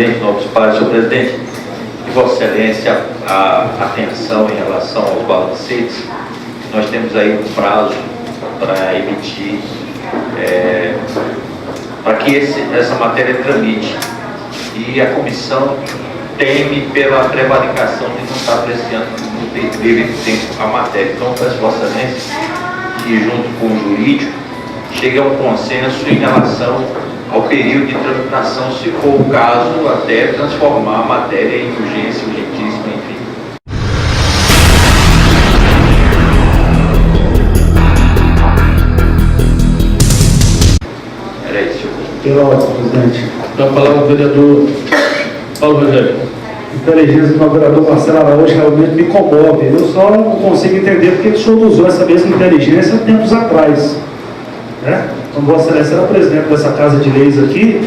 presidente, nobres pares, senhor presidente, de Vossa Excelência, a atenção em relação aos balancetes. Nós temos aí um prazo para emitir, para que essa matéria tramite. E a comissão teme pela prevaricação de não estar apreciando no devido tempo a matéria. Então, peço Vossa Excelência que, junto com o jurídico, chegue a um consenso em relação ao período de tramitação, se for o caso, até transformar a matéria em urgência, urgentíssima, enfim. Era isso, senhor presidente. Pela ordem, presidente. Dá a palavra ao vereador Paulo Rogério. A inteligência do vereador Marcelo Araújo realmente me comove. Eu só não consigo entender porque o senhor usou essa mesma inteligência tempos atrás. Né? Então, Vossa Excelência era presidente dessa Casa de Leis aqui,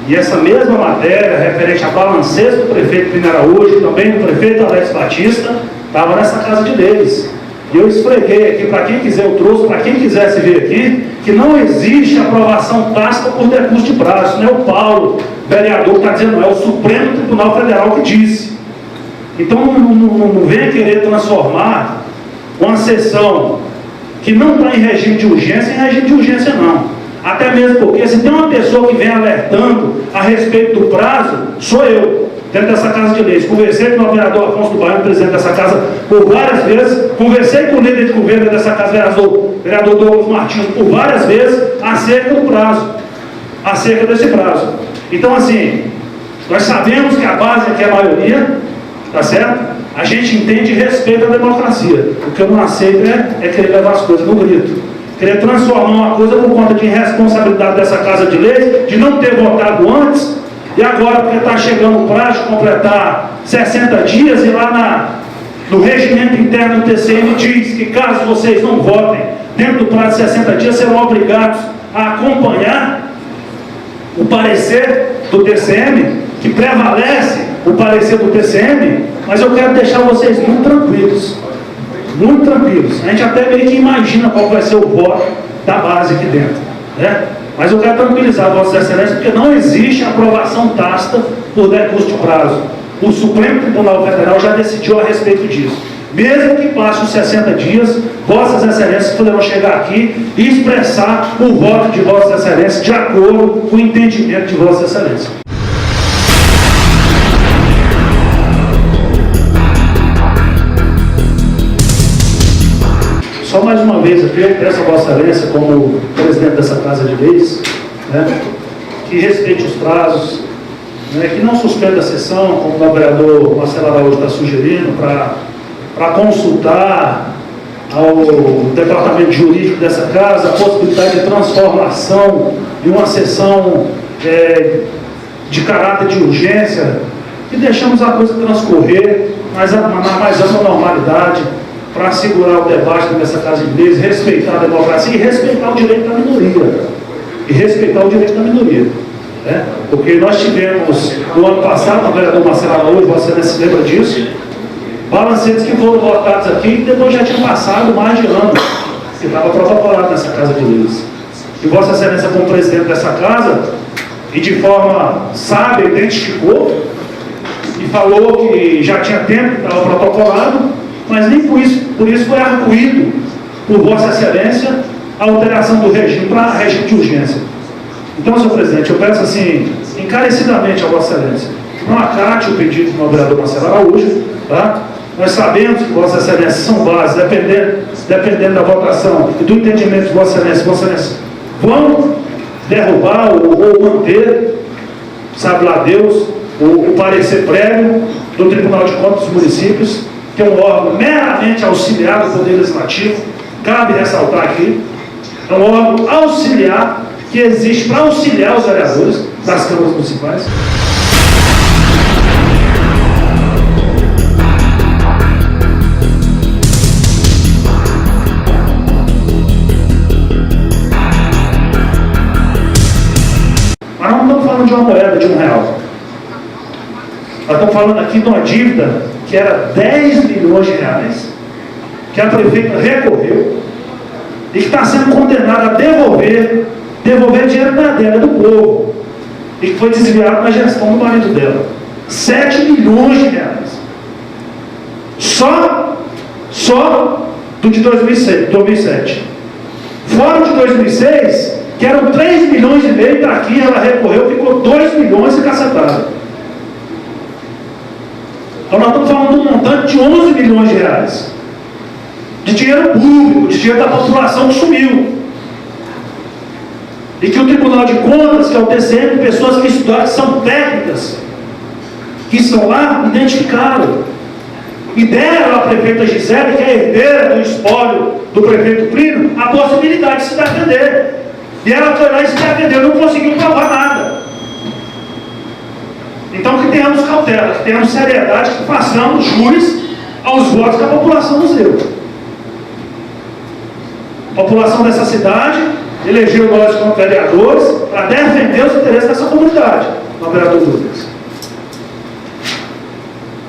e essa mesma matéria, referente a balancetes do prefeito Plínio Araújo, também do prefeito Alex Batista, estava nessa Casa de Leis. E eu esfreguei aqui, para quem quiser, eu trouxe, para quem quisesse ver aqui, que não existe aprovação tácita por decurso de prazo. Não é o Paulo, vereador, que está dizendo, não, é o Supremo Tribunal Federal que disse. Então, não venha querer transformar uma sessão que não está em regime de urgência, em regime de urgência não. Até mesmo porque se tem uma pessoa que vem alertando a respeito do prazo, sou eu, dentro dessa Casa de Leis. Conversei com o vereador Afonso do Baiano, presidente dessa casa, por várias vezes. Conversei com o líder de governo dessa casa, vereador Douglas Martins, por várias vezes, acerca do prazo, acerca desse prazo. Então, assim, nós sabemos que a base aqui é a maioria, tá certo? A gente entende e respeita a democracia. O que eu não aceito é querer levar as coisas no grito. Querer transformar uma coisa por conta de irresponsabilidade dessa Casa de Leis, de não ter votado antes, e agora, porque está chegando o prazo de completar 60 dias, e lá no regimento interno do TCM diz que caso vocês não votem dentro do prazo de 60 dias, serão obrigados a acompanhar o parecer do TCM, que prevalece o parecer do TCM, mas eu quero deixar vocês muito tranquilos. Muito tranquilos. A gente até meio que imagina qual vai ser o voto da base aqui dentro, né? Mas eu quero tranquilizar Vossa Excelência, porque não existe aprovação tácita por decurso de prazo. O Supremo Tribunal Federal já decidiu a respeito disso. Mesmo que passe os 60 dias, Vossas Excelências poderão chegar aqui e expressar o voto de Vossas Excelências de acordo com o entendimento de Vossas Excelências. Só mais uma vez aqui, eu peço a Vossa Excelência, como presidente dessa Casa de Leis, né, que respeite os prazos, né, que não suspenda a sessão, como o vereador Marcelo Araújo está sugerindo, para consultar ao departamento jurídico dessa casa a possibilidade de transformação de uma sessão de caráter de urgência, e deixamos a coisa transcorrer na mais ampla normalidade, para assegurar o debate nessa Casa de Leis, respeitar a democracia e respeitar o direito da minoria. E respeitar o direito da minoria. Né? Porque nós tivemos, no ano passado, o vereador Marcelo Araújo, Vossa Excelência se lembra disso, balancetes que foram votados aqui e depois já tinham passado mais de ano, que estava protocolado nessa Casa de Leis. E Vossa Excelência, como presidente dessa casa, e de forma sábia, identificou e falou que já tinha tempo que estava protocolado, mas nem por isso foi arguído por Vossa Excelência a alteração do regime para regime de urgência. Então, senhor presidente, eu peço assim, encarecidamente a Vossa Excelência, não acate o pedido do vereador Marcelo Araújo, tá? Nós sabemos que Vossa Excelência são bases, dependendo da votação e do entendimento de Vossa Excelência, vão derrubar ou manter, sabe lá Deus, o parecer prévio do Tribunal de Contas dos Municípios, que é um órgão meramente auxiliar do Poder Legislativo, cabe ressaltar aqui, é um órgão auxiliar que existe para auxiliar os vereadores das câmaras municipais. Mas não estamos falando de uma moeda de R$1. Nós estamos falando aqui de uma dívida que era 10 milhões de reais, que a prefeita recorreu e que está sendo condenada a devolver dinheiro da dela, do povo. e que foi desviado na gestão do marido dela. 7 milhões de reais. Só do de 2007. Fora de 2006, que eram 3 milhões e meio, está aqui, ela recorreu, ficou 2 milhões e cacetada. Então nós estamos falando de um montante de 11 milhões de reais. De dinheiro público, de dinheiro da população que sumiu. E que o Tribunal de Contas, que é o TCM, pessoas que estudaram, que são técnicas, que estão lá, identificaram. E deram à prefeita Gisele, que é herdeira do espólio do prefeito Plínio, a possibilidade de se defender. E ela foi lá e se defendeu, não conseguiu provar nada. Então que tenhamos cautela, que tenhamos seriedade, que façamos jus aos votos que a população nos deu. A população dessa cidade elegeu nós como vereadores para defender os interesses dessa comunidade, no vereador Douglas.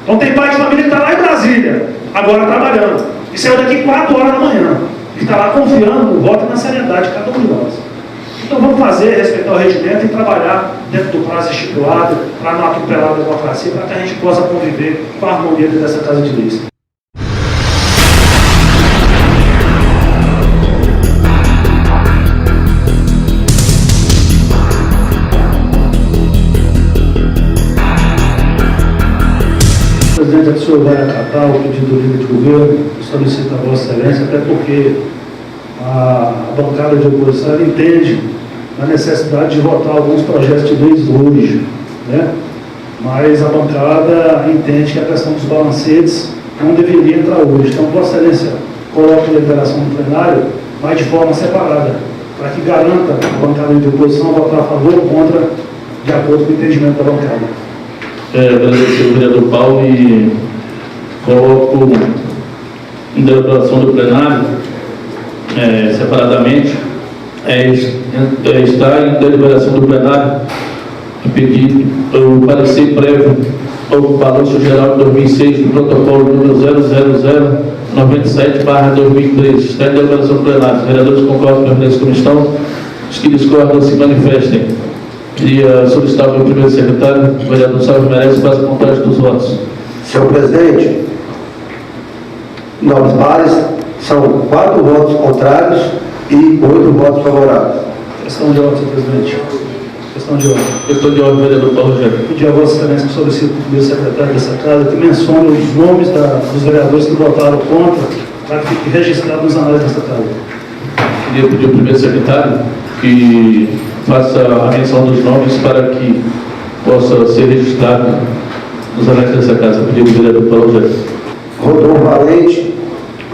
Então tem pai de família que está lá em Brasília, agora trabalhando, e saiu daqui 4 horas da manhã, e está lá confiando no voto e na seriedade de cada um de nós. Então vamos fazer, respeitar o regimento e trabalhar dentro do prazo estipulado, para não atropelar a democracia, para que a gente possa conviver com a harmonia dentro dessa casa de leis. Presidente, que o senhor vai acatar o pedido do líder de governo, solicita a Vossa Excelência, até porque a bancada de oposição entende a necessidade de votar alguns projetos de leis hoje, né? Mas a bancada entende que a questão dos balancetes não deveria entrar hoje. Então, Vossa Excelência coloque a deliberação no plenário, mas de forma separada, para que garanta a bancada de oposição votar a favor ou contra, de acordo com o entendimento da bancada. Agradecer ao vereador Paulo e coloco em deliberação do plenário, separadamente, está em deliberação do plenário a pedir o parecer prévio ao balanço geral de 2006 do protocolo número 00097/2013. Está em deliberação do plenário. Os vereadores concordam com a presidência como estão. Os que discordam se manifestem. Queria solicitar ao meu primeiro secretário, o vereador Salve Merece, para a contagem dos votos. Senhor presidente, nobres pares, são 4 votos contrários e 8 votos favoráveis. Questão de ordem, senhor presidente. Questão de ordem. Questão de ordem, vereador Paulo Rogério. Pedir a Vossa Excelência que solicite o primeiro secretário dessa casa que mencione os nomes dos vereadores que votaram contra, para que fique registrado nos anais dessa casa. Queria pedir ao primeiro secretário que faça a menção dos nomes para que possa ser registrado nos anais dessa casa. Pedir ao vereador Paulo Rogério. Rodolfo Valente,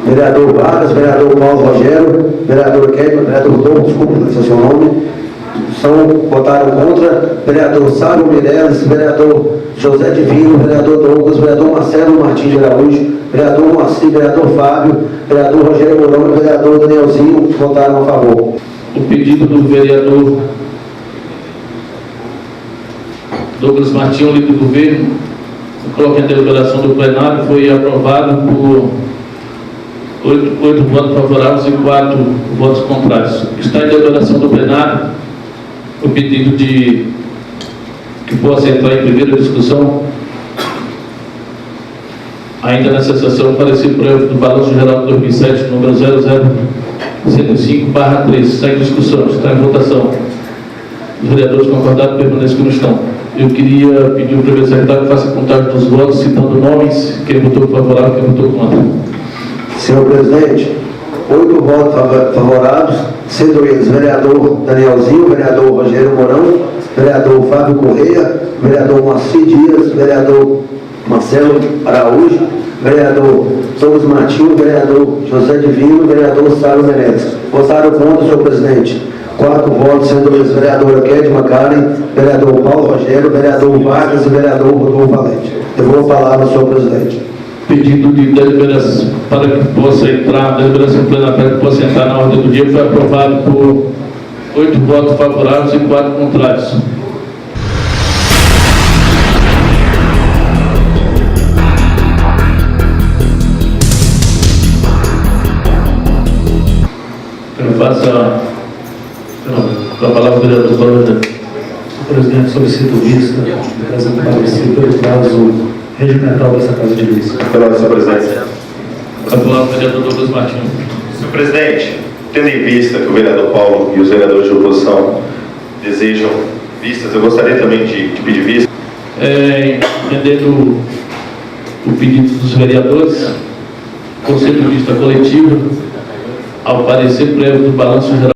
vereador Vargas, vereador Paulo Rogério, vereador Kedman, vereador Dom, desculpa não sei o seu nome, votaram contra, vereador Sábio Mireles, vereador José Divino, vereador Douglas, vereador Marcelo Martins de Araújo, vereador Moacir, vereador Fábio, vereador Rogério Mourão e vereador Danielzinho votaram a favor. O pedido do vereador Douglas Martins, líder do governo, coloca em deliberação do plenário, foi aprovado por 8 votos favoráveis e 4 votos contrários. Está em deliberação do plenário o pedido de que possa entrar em primeira discussão, ainda nessa sessão, parecer prévio do balanço geral de 2007, número 0005/13. Está em discussão, está em votação. Os vereadores concordados permanecem como estão. Eu queria pedir ao primeiro secretário que faça a contagem dos votos, citando nomes, quem votou favorável, quem votou contra. Senhor presidente, 8 votos favoráveis, sendo eles vereador Danielzinho, vereador Rogério Mourão, vereador Fábio Correia, vereador Moacir Dias, vereador Marcelo Araújo, vereador Douglas Martins, vereador José Divino, vereador Sábio Menezes. Votaram contra, senhor presidente. 4 votos, sendo eles vereadora Kedman Karen, vereador Paulo Rogério, vereador Vargas e vereador Rodolfo Valente. Devolvo a palavra, senhor presidente. Pedido de deliberação para que possa entrar, deliberação plenária para que possa entrar na ordem do dia, foi aprovado por 8 votos favoráveis e 4 contrários. Eu faço a palavra do vereador Paulo Rogério. O presidente solicita vista, apresenta parecer pelo prazo regimental dessa Casa de Leis. Pela senhor presidente. A palavra ao vereador Douglas Martins. Senhor presidente, tendo em vista que o vereador Paulo e os vereadores de oposição desejam vistas, eu gostaria também de pedir vista. Entendendo o pedido dos vereadores, conceito de vista coletiva, ao parecer prévio do balanço geral